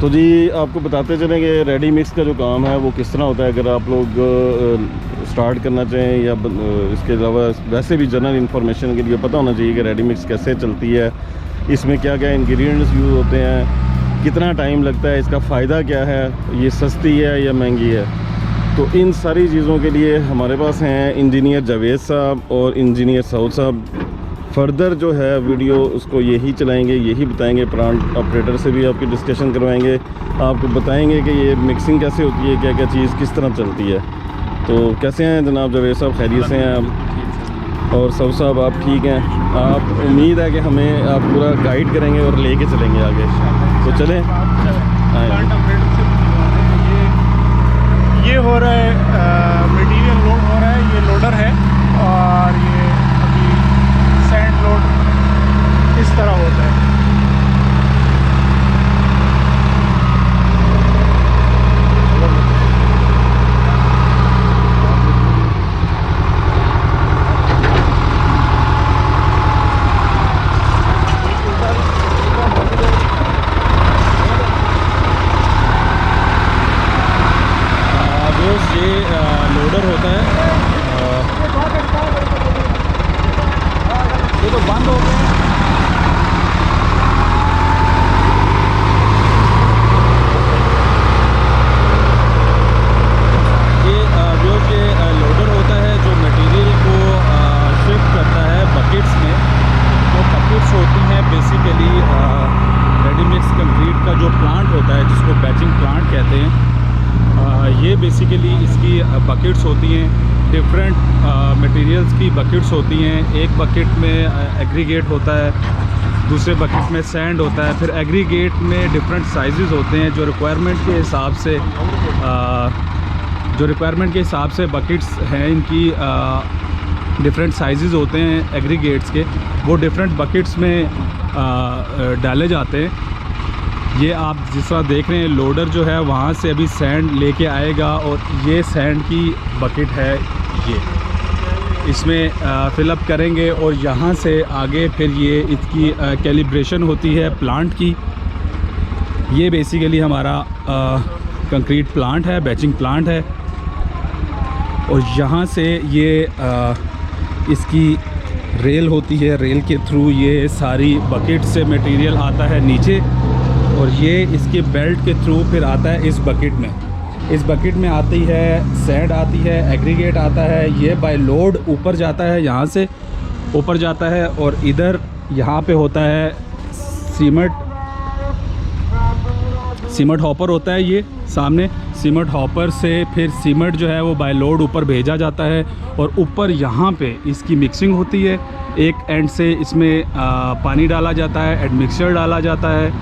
तो जी आपको बताते चलें कि रेडी मिक्स का जो काम है वो किस तरह होता है। अगर आप लोग स्टार्ट करना चाहें या इसके अलावा वैसे भी जनरल इन्फॉर्मेशन के लिए पता होना चाहिए कि रेडी मिक्स कैसे चलती है, इसमें क्या क्या इंग्रेडिएंट्स यूज़ होते हैं, कितना टाइम लगता है, इसका फ़ायदा क्या है, ये सस्ती है या महंगी है। तो इन सारी चीज़ों के लिए हमारे पास हैं इंजीनियर जावेद साहब और इंजीनियर सऊद साहब। फर्दर जो है वीडियो उसको यही चलाएंगे, यही बताएंगे, प्लांट ऑपरेटर से भी आपकी डिस्कशन करवाएंगे, आपको बताएंगे कि ये मिक्सिंग कैसे होती है, क्या क्या चीज़ किस तरह चलती है। तो कैसे हैं जनाब जावेद साहब, खैरियत से हैं आप? और सऊद साहब आप ठीक हैं? आप उम्मीद है कि हमें आप पूरा गाइड करेंगे और लेके चलेंगे आगे। तो चलें ये हो रहा है मटेरियल लोड हो रहा है, ये लोडर है और ये अभी सैंड लोड इस तरह होता है। ये लोडर होता है, ये तो बंद हो गया। ये लोडर होता है जो मटेरियल को शिफ्ट करता है बकेट्स में। वो बकेट्स होती हैं बेसिकली रेडी मिक्स कंक्रीट का जो प्लांट होता है जिसको बैचिंग प्लांट कहते हैं। ये बेसिकली इसकी बकेट्स होती हैं, डिफरेंट मटेरियल्स की बकेट्स होती हैं। एक बकेट में एग्रीगेट होता है, दूसरे बकेट में सैंड होता है, फिर एग्रीगेट में डिफरेंट साइजेस होते हैं। जो रिक्वायरमेंट के हिसाब से बकेट्स हैं इनकी डिफरेंट साइजेस होते हैं एग्रीगेट्स के, वो डिफरेंट बकेट्स में डाले जाते हैं। ये आप जिस तरह देख रहे हैं लोडर जो है वहाँ से अभी सैंड लेके आएगा और ये सैंड की बकेट है, ये इसमें फिलअप करेंगे और यहाँ से आगे फिर ये इसकी कैलिब्रेशन होती है प्लांट की। ये बेसिकली हमारा कंक्रीट प्लांट है, बैचिंग प्लांट है। और यहाँ से ये इसकी रेल होती है, रेल के थ्रू ये सारी बकेट से मटेरियल आता है नीचे और ये इसके बेल्ट के थ्रू फिर आता है इस बकेट में। इस बकेट में आती है सैंड, आती है एग्रीगेट आता है, ये बाय लोड ऊपर जाता है, यहाँ से ऊपर जाता है और इधर यहाँ पे होता है सीमेंट हॉपर होता है। ये सामने सीमेंट हॉपर से फिर सीमेंट जो है वो बाय लोड ऊपर भेजा जाता है और ऊपर यहाँ पे इसकी मिक्सिंग होती है। एक एंड से इसमें पानी डाला जाता है, एडमिक्सचर डाला जाता है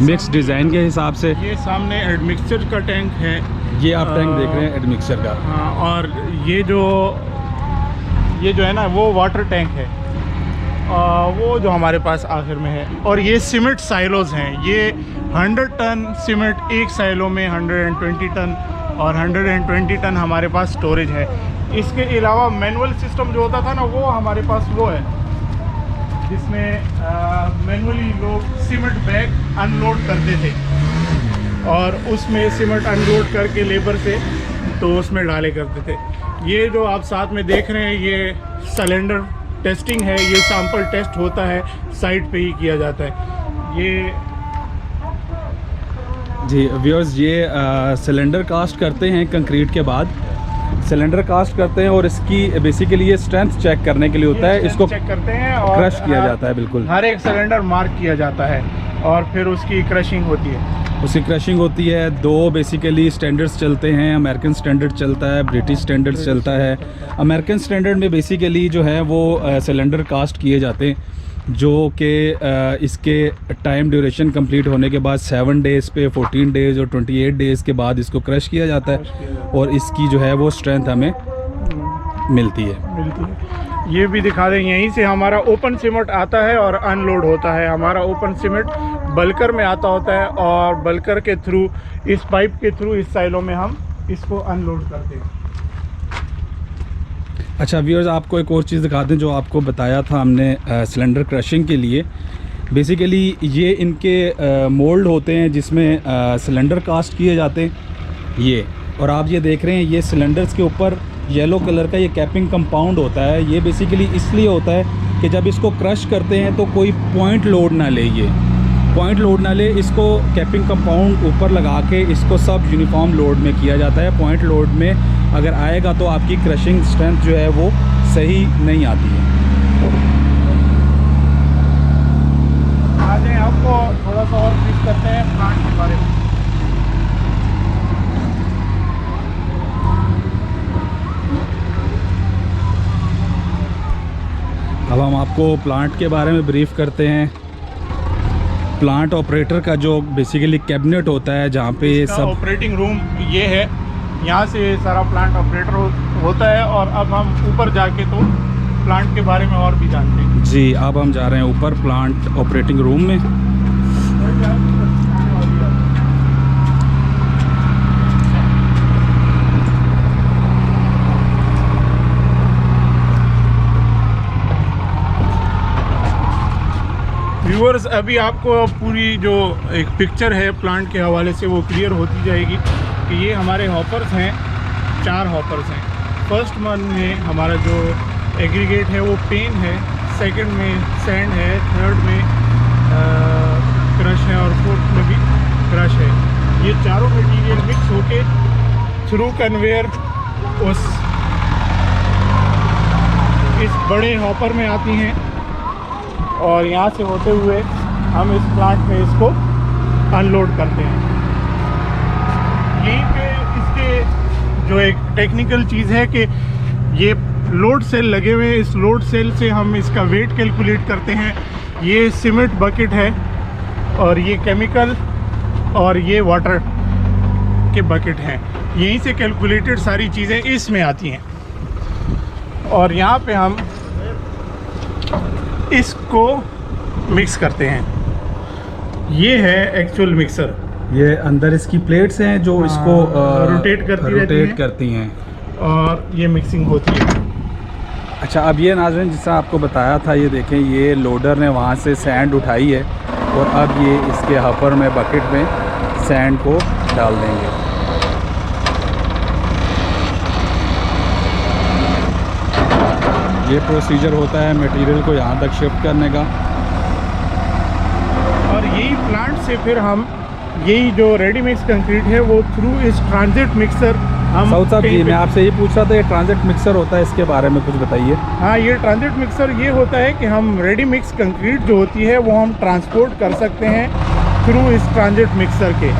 मिक्स डिज़ाइन के हिसाब से। ये सामने एडमिक्सचर का टैंक है, ये आप टैंक देख रहे हैं एडमिक्सचर का। हाँ, और ये जो है ना वो वाटर टैंक है, वो जो हमारे पास आखिर में है। और ये सीमेंट साइलोज हैं, ये 100 टन सीमेंट एक साइलो में 120 टन और 120 टन हमारे पास स्टोरेज है। इसके अलावा मैनुअल सिस्टम जो होता था ना वो हमारे पास वो है, जिसमें मैनुअली लोग सीमेंट बैग अनलोड करते थे और उसमें सीमेंट अनलोड करके लेबर से तो उसमें डाले करते थे। ये जो आप साथ में देख रहे हैं ये सिलेंडर टेस्टिंग है, ये सैंपल टेस्ट होता है, साइट पे ही किया जाता है। ये जी व्यूअर्स, ये सिलेंडर कास्ट करते हैं कंक्रीट के बाद, सिलेंडर कास्ट करते हैं और इसकी बेसिकली ये स्ट्रेंथ चेक करने के लिए होता है। इसको चेक करते हैं और क्रश किया जाता है, बिल्कुल हर एक सिलेंडर मार्क किया जाता है और फिर उसकी क्रशिंग होती है। उसकी क्रशिंग होती है। दो बेसिकली स्टैंडर्ड्स चलते हैं, अमेरिकन स्टैंडर्ड चलता है, ब्रिटिश स्टैंडर्ड चलता है। अमेरिकन स्टैंडर्ड में बेसिकली जो है वो सिलेंडर कास्ट किए जाते हैं, जो कि इसके टाइम ड्यूरेशन कंप्लीट होने के बाद 7 डेज़ पे, 14 डेज़ और 28 डेज़ के बाद इसको क्रश किया जाता है और इसकी जो है वो स्ट्रेंथ हमें मिलती है। ये भी दिखा दें, यहीं से हमारा ओपन सीमेंट आता है और अनलोड होता है। हमारा ओपन सीमेंट बल्कर में आता होता है और बल्कर के थ्रू, इस पाइप के थ्रू इस साइलों में हम इसको अनलोड करते हैं। अच्छा व्यूअर्स, आपको एक और चीज़ दिखा दें जो आपको बताया था हमने सिलेंडर क्रशिंग के लिए। बेसिकली ये इनके मोल्ड होते हैं जिसमें सिलेंडर कास्ट किए जाते हैं ये। और आप ये देख रहे हैं ये सिलेंडर्स के ऊपर येलो कलर का ये कैपिंग कंपाउंड होता है। ये बेसिकली इसलिए होता है कि जब इसको क्रश करते हैं तो कोई पॉइंट लोड ना ले, ये पॉइंट लोड ना ले, इसको कैपिंग कंपाउंड ऊपर लगा के इसको सब यूनिफॉर्म लोड में किया जाता है। पॉइंट लोड में अगर आएगा तो आपकी क्रशिंग स्ट्रेंथ जो है वो सही नहीं आती है। आज आपको थोड़ा सा और ब्रीफ करते हैं प्लांट के बारे में। अब हम आपको प्लांट के बारे में ब्रीफ करते हैं। प्लांट ऑपरेटर का जो बेसिकली कैबिनेट होता है जहाँ पे सब ऑपरेटिंग रूम ये है, यहाँ से सारा प्लांट ऑपरेटर होता है। और अब हम ऊपर जाके तो प्लांट के बारे में और भी जानते हैं। जी, अब हम जा रहे हैं ऊपर प्लांट ऑपरेटिंग रूम में। व्यूअर्स, अभी आपको पूरी जो एक पिक्चर है प्लांट के हवाले से वो क्लियर होती जाएगी कि ये हमारे हॉपर्स हैं, 4 हॉपर्स हैं। फर्स्ट वन में हमारा जो एग्रीगेट है वो पेन है, सेकंड में सैंड है, थर्ड में क्रश है और फोर्थ में भी क्रश है। ये चारों मटेरियल मिक्स होके थ्रू कन्वेयर इस बड़े हॉपर में आती हैं और यहाँ से होते हुए हम इस प्लांट में इसको अनलोड करते हैं। यहीं पे इसके जो एक टेक्निकल चीज़ है कि ये लोड सेल लगे हुए हैं। इस लोड सेल से हम इसका वेट कैलकुलेट करते हैं। ये सीमेंट बकेट है और ये केमिकल और ये वाटर के बकेट हैं। यहीं से कैलकुलेटेड सारी चीज़ें इसमें आती हैं और यहाँ पे हम इसको मिक्स करते हैं। ये है एक्चुअल मिक्सर। ये अंदर इसकी प्लेट्स हैं जो इसको रोटेट करती हैं और ये मिक्सिंग होती है। अच्छा, अब ये नाज़रीन जिस तरह आपको बताया था, ये देखें ये लोडर ने वहाँ से सैंड उठाई है और अब ये इसके हॉपर में बकेट में सैंड को डाल देंगे। ये प्रोसीजर होता है मटेरियल को यहाँ तक शिफ्ट करने का। और यही प्लांट से फिर हम यही जो रेडी मिक्स कंक्रीट है वो थ्रू इस ट्रांजिट मिक्सर हम साउथ साहब जी, मैं आपसे ये पूछ रहा था, ये ट्रांजिट मिक्सर होता है, इसके बारे में कुछ बताइए। हाँ, ये ट्रांजिट मिक्सर ये होता है कि हम रेडी मिक्स कंक्रीट जो होती है वो हम ट्रांसपोर्ट कर सकते हैं थ्रू इस ट्रांजिट मिक्सर के।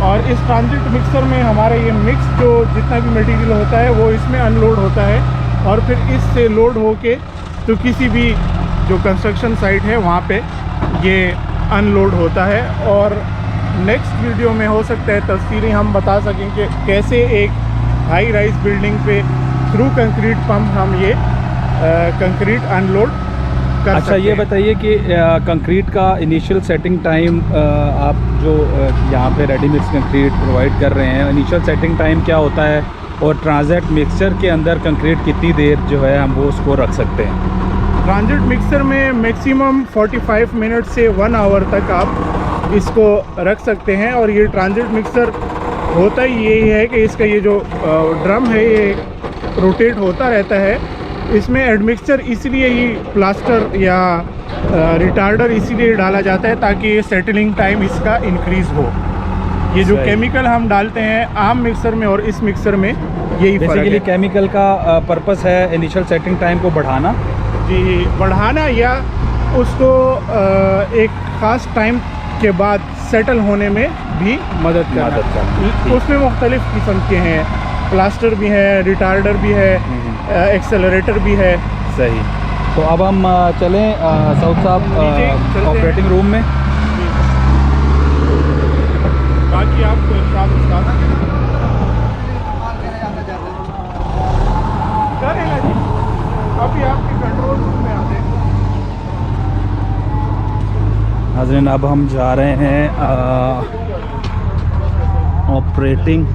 और इस ट्रांजिट मिक्सर में हमारा ये मिक्स जो जितना भी मटेरियल होता है वो इसमें अनलोड होता है और फिर इससे लोड होके तो किसी भी जो कंस्ट्रक्शन साइट है वहाँ पे ये अनलोड होता है। और नेक्स्ट वीडियो में हो सकता है तफसीली हम बता सकें कि कैसे एक हाई राइज बिल्डिंग पे थ्रू कंक्रीट पंप हम ये कंक्रीट अनलोड कर अच्छा, सकते ये हैं। बताइए कि कंक्रीट का इनिशियल सेटिंग टाइम आप जो यहाँ पे रेडी मिक्स कंक्रीट प्रोवाइड कर रहे हैं, इनिशियल सेटिंग टाइम क्या होता है और ट्रांजिट मिक्सचर के अंदर कंक्रीट कितनी देर जो है हम वो उसको रख सकते हैं? ट्रांजिट मिक्सर में मैक्सिमम 45 मिनट से 1 आवर तक आप इसको रख सकते हैं। और ये ट्रांजिट मिक्सर होता ही यही है कि इसका ये जो ड्रम है ये रोटेट होता रहता है। इसमें एडमिक्सचर इसलिए ही प्लास्टर या रिटार्डर इसीलिए डाला जाता है ताकि सेटलिंग टाइम इसका इंक्रीज़ हो। ये जो केमिकल हम डालते हैं आम मिक्सर में और इस मिक्सर में यही फर्क है। केमिकल का पर्पस है इनिशियल सेटिंग टाइम को बढ़ाना। जी, बढ़ाना या उसको एक ख़ास टाइम के बाद सेटल होने में भी मदद करना। उसमें मुख्तलिफ़ किस्म के हैं, प्लास्टर भी है, रिटार्डर भी है, एक्सेलरेटर भी है। सही। तो अब हम चलें साउथ साहब ऑपरेटिंग रूम में। बाकी आपको इरशाद उस्ताद करेगा जी। अभी आपके कंट्रोल रूम में आते हैं। नाज़रीन, अब हम जा रहे हैं ऑपरेटिंग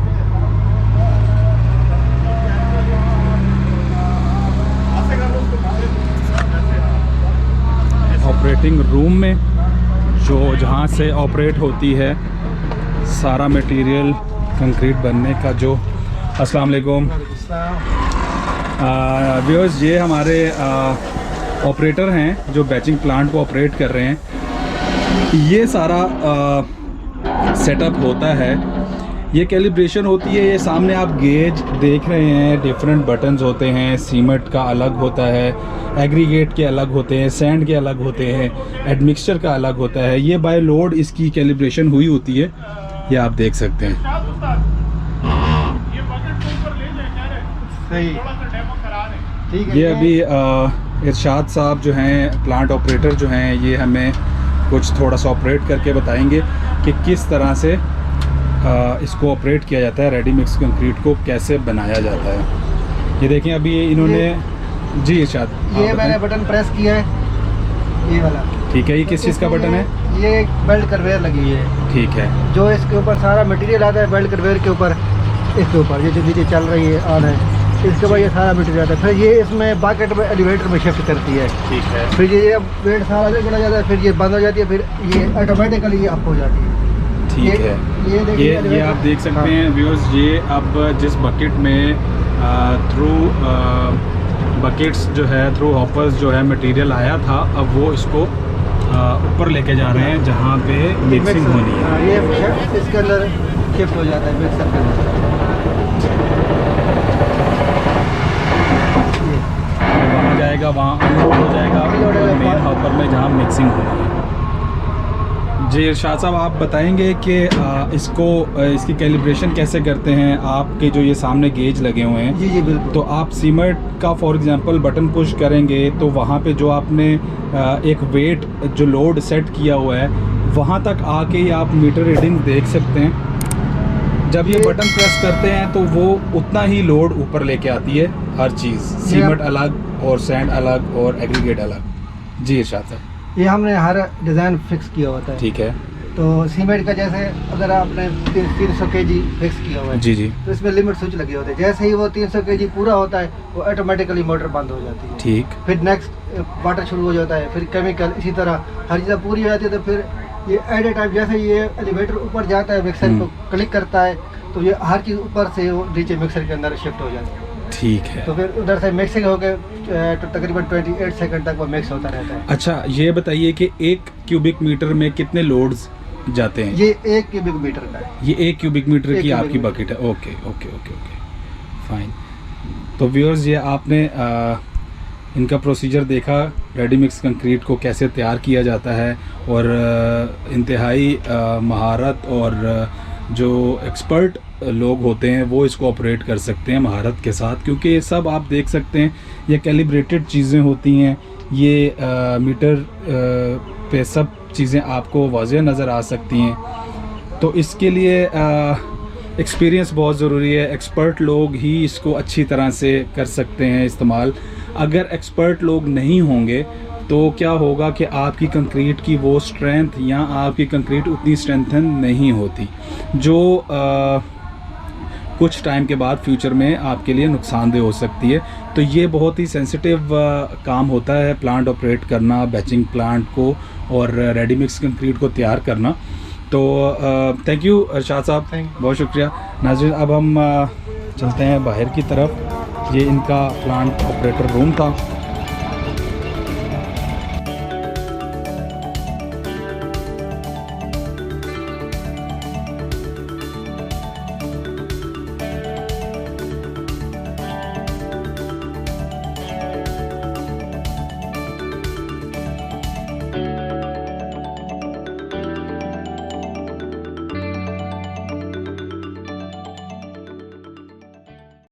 रूम में। जो जहाँ से ऑपरेट होती है सारा मटेरियल कंक्रीट बनने का। जो अस्सलाम वालेकुम व्यूअर्स, ये हमारे ऑपरेटर हैं जो बैचिंग प्लांट को ऑपरेट कर रहे हैं। ये सारा सेटअप होता है, ये कैलिब्रेशन होती है। ये सामने आप गेज देख रहे हैं, डिफरेंट बटन्स होते हैं। सीमेंट का अलग होता है, एग्रीगेट के अलग होते हैं, सैंड के अलग होते हैं, एडमिक्सचर का अलग होता है। ये बाय लोड इसकी कैलिब्रेशन हुई होती है, ये आप देख सकते हैं। ये अभी इरशाद साहब जो हैं प्लांट ऑपरेटर जो हैं, ये हमें कुछ थोड़ा सा ऑपरेट करके बताएंगे कि किस तरह से इसको ऑपरेट किया जाता है, रेडी मिक्स कंक्रीट को कैसे बनाया जाता है। ये देखें अभी इन्होंने जी इरशाद, ये मैंने बटन प्रेस किया है, ये वाला। ठीक है, ये किस चीज़ का बटन है? ये एक बेल्ट कन्वेयर लगी है। ठीक है, जो इसके ऊपर सारा मटेरियल आता है बेल्ट कन्वेयर के ऊपर, इसके ऊपर ये जो नीचे चल रही है ऑन है, इसके बाद ये सारा मटेरियल आता है। फिर ये इसमें बकेट में एलिवेटर में शिफ्ट करती है। ठीक है, फिर ये वेट सारा आगे चला जाता है, फिर ये बंद हो जाती है, फिर ये ऑटोमेटिकली ये अप हो जाती है। ठीक है। ये देखिए, ये आप देख सकते हैं व्यूअर्स, ये अब जिस बकेट में थ्रू बकेट्स जो है, थ्रू हॉपर्स जो है मटेरियल आया था, अब वो इसको ऊपर लेके जा रहे हैं जहाँ पे मिक्सिंग होनी है। ये इसके अंदर शिफ्ट हो जाता है मिक्सर के अंदर। वहाँ जाएगा, वहाँ अनलोड हो जाएगा मेन हॉपर में जहाँ मिक्सिंग होनी है। जी इरशाद साहब, आप बताएंगे कि इसकी कैलिब्रेशन कैसे करते हैं? आपके जो ये सामने गेज लगे हुए हैं, जी जी बिल्कुल। तो आप सीमेंट का फॉर एग्जांपल बटन पुश करेंगे तो वहाँ पे जो आपने एक वेट जो लोड सेट किया हुआ है वहाँ तक आके ही आप मीटर रीडिंग देख सकते हैं। जब ये बटन प्रेस करते हैं तो वो उतना ही लोड ऊपर लेके आती है, हर चीज़, सीमेंट अलग और सैंड अलग और एग्रीगेट अलग। जी इरशाद साहब, ये हमने हर डिज़ाइन फिक्स किया होता है। ठीक है। तो सीमेंट का जैसे अगर आपने 300 kg फिक्स किया हुआ है, जी जी, तो इसमें लिमिट स्विच लगे होते हैं। जैसे ही वो 300 kg पूरा होता है, वो ऑटोमेटिकली मोटर बंद हो जाती है। ठीक। फिर नेक्स्ट वाटर शुरू हो जाता है, फिर केमिकल, इसी तरह हर चीज़ पूरी हो जाती है। तो फिर ये एट ए टाइम जैसे ये एलिवेटर ऊपर जाता है, मिक्सर को क्लिक करता है, तो ये हर चीज़ ऊपर से वो नीचे मिक्सर के अंदर शिफ्ट हो जाती है। ठीक है। तो फिर उधर से मिक्सिंग हो गए तो तकरीबन 28 सेकंड तक वो मिक्स होता रहता है। अच्छा, ये बताइए कि 1 क्यूबिक मीटर में कितने लोड्स जाते हैं? ये 1 क्यूबिक मीटर का है। ये 1 क्यूबिक मीटर की आपकी क्यूबिक बकेट है। Okay okay okay okay, fine. तो व्यूअर्स, ये आपने इनका प्रोसीजर देखा, रेडी मिक्स कंक्रीट को कैसे तैयार किया जाता है, और इंतहाई महारत और जो एक्सपर्ट लोग होते हैं वो इसको ऑपरेट कर सकते हैं महारत के साथ, क्योंकि ये सब आप देख सकते हैं ये कैलिब्रेटेड चीज़ें होती हैं। ये मीटर पे सब चीज़ें आपको वाज़ेह नज़र आ सकती हैं। तो इसके लिए एक्सपीरियंस बहुत ज़रूरी है। एक्सपर्ट लोग ही इसको अच्छी तरह से कर सकते हैं इस्तेमाल। अगर एक्सपर्ट लोग नहीं होंगे तो क्या होगा कि आपकी कंक्रीट की वो स्ट्रेंथ या आपकी कंक्रीट उतनी स्ट्रेंथन नहीं होती, जो कुछ टाइम के बाद फ्यूचर में आपके लिए नुकसानदेह हो सकती है। तो ये बहुत ही सेंसिटिव काम होता है, प्लांट ऑपरेट करना, बैचिंग प्लांट को और रेडी मिक्स कंक्रीट को तैयार करना। तो थैंक यू इरशाद साहब, बहुत शुक्रिया। नाज़रीन, अब हम चलते हैं बाहर की तरफ। ये इनका प्लांट ऑपरेटर रूम था।